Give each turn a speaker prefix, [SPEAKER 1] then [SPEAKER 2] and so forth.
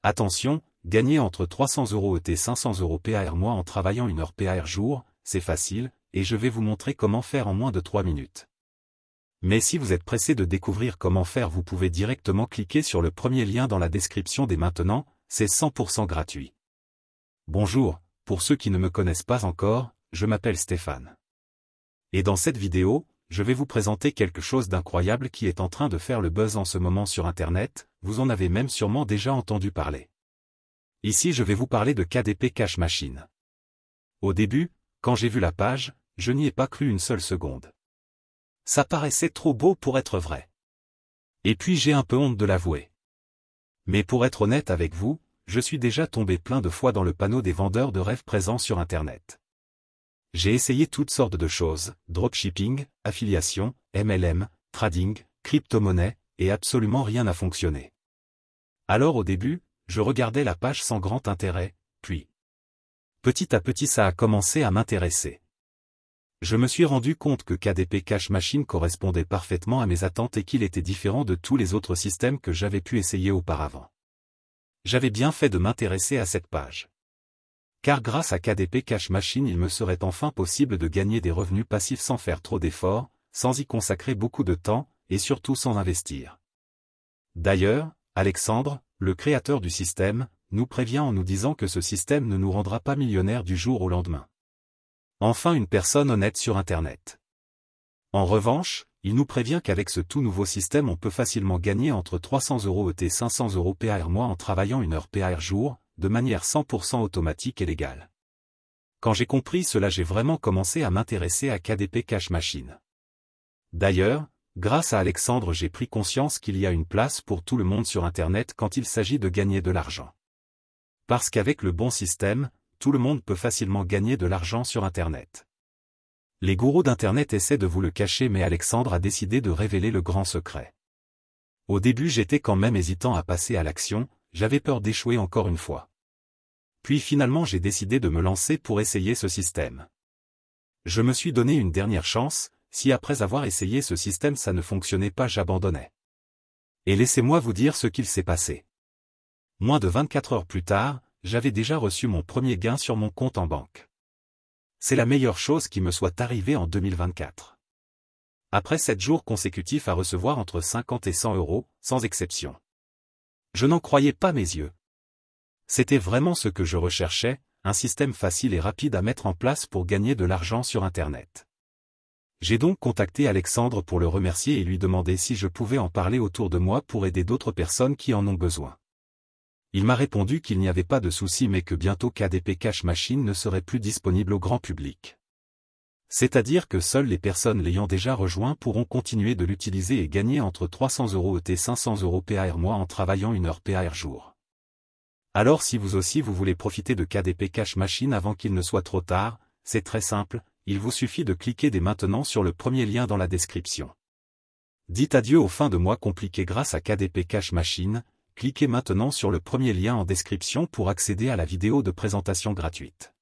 [SPEAKER 1] Attention, gagner entre 300 € et 500 € PAR mois en travaillant 1 heure PAR jour, c'est facile, et je vais vous montrer comment faire en moins de 3 minutes. Mais si vous êtes pressé de découvrir comment faire, vous pouvez directement cliquer sur le premier lien dans la description dès maintenant, c'est 100% gratuit. Bonjour, pour ceux qui ne me connaissent pas encore, je m'appelle Stéphane. Et dans cette vidéo, je vais vous présenter quelque chose d'incroyable qui est en train de faire le buzz en ce moment sur Internet, vous en avez même sûrement déjà entendu parler. Ici je vais vous parler de KDP Cash Machine. Au début, quand j'ai vu la page, je n'y ai pas cru une seule seconde. Ça paraissait trop beau pour être vrai. Et puis j'ai un peu honte de l'avouer. Mais pour être honnête avec vous, je suis déjà tombé plein de fois dans le panneau des vendeurs de rêves présents sur Internet. J'ai essayé toutes sortes de choses, dropshipping, affiliation, MLM, trading, crypto-monnaie, et absolument rien n'a fonctionné. Alors au début, je regardais la page sans grand intérêt, puis petit à petit ça a commencé à m'intéresser. Je me suis rendu compte que KDP Cash Machine correspondait parfaitement à mes attentes et qu'il était différent de tous les autres systèmes que j'avais pu essayer auparavant. J'avais bien fait de m'intéresser à cette page. Car grâce à KDP Cash Machine il me serait enfin possible de gagner des revenus passifs sans faire trop d'efforts, sans y consacrer beaucoup de temps, et surtout sans investir. D'ailleurs, Alexandre, le créateur du système, nous prévient en nous disant que ce système ne nous rendra pas millionnaires du jour au lendemain. Enfin une personne honnête sur Internet. En revanche, il nous prévient qu'avec ce tout nouveau système on peut facilement gagner entre 300 € et 500 € PAR mois en travaillant 1 heure PAR jour, de manière 100% automatique et légale. Quand j'ai compris cela, j'ai vraiment commencé à m'intéresser à KDP Cash Machine. D'ailleurs, grâce à Alexandre j'ai pris conscience qu'il y a une place pour tout le monde sur Internet quand il s'agit de gagner de l'argent. Parce qu'avec le bon système, tout le monde peut facilement gagner de l'argent sur Internet. Les gourous d'Internet essaient de vous le cacher, mais Alexandre a décidé de révéler le grand secret. Au début j'étais quand même hésitant à passer à l'action, j'avais peur d'échouer encore une fois. Puis finalement j'ai décidé de me lancer pour essayer ce système. Je me suis donné une dernière chance, si après avoir essayé ce système ça ne fonctionnait pas j'abandonnais. Et laissez-moi vous dire ce qu'il s'est passé. Moins de 24 heures plus tard, j'avais déjà reçu mon premier gain sur mon compte en banque. C'est la meilleure chose qui me soit arrivée en 2024. Après 7 jours consécutifs à recevoir entre 50 et 100 €, sans exception. Je n'en croyais pas mes yeux. C'était vraiment ce que je recherchais, un système facile et rapide à mettre en place pour gagner de l'argent sur Internet. J'ai donc contacté Alexandre pour le remercier et lui demander si je pouvais en parler autour de moi pour aider d'autres personnes qui en ont besoin. Il m'a répondu qu'il n'y avait pas de souci mais que bientôt KDP Cash Machine ne serait plus disponible au grand public. C'est-à-dire que seules les personnes l'ayant déjà rejoint pourront continuer de l'utiliser et gagner entre 300 € et 500 € PAR mois en travaillant 1 heure PAR jour. Alors si vous aussi vous voulez profiter de KDP Cash Machine avant qu'il ne soit trop tard, c'est très simple, il vous suffit de cliquer dès maintenant sur le premier lien dans la description. Dites adieu aux fins de mois compliquées grâce à KDP Cash Machine, cliquez maintenant sur le premier lien en description pour accéder à la vidéo de présentation gratuite.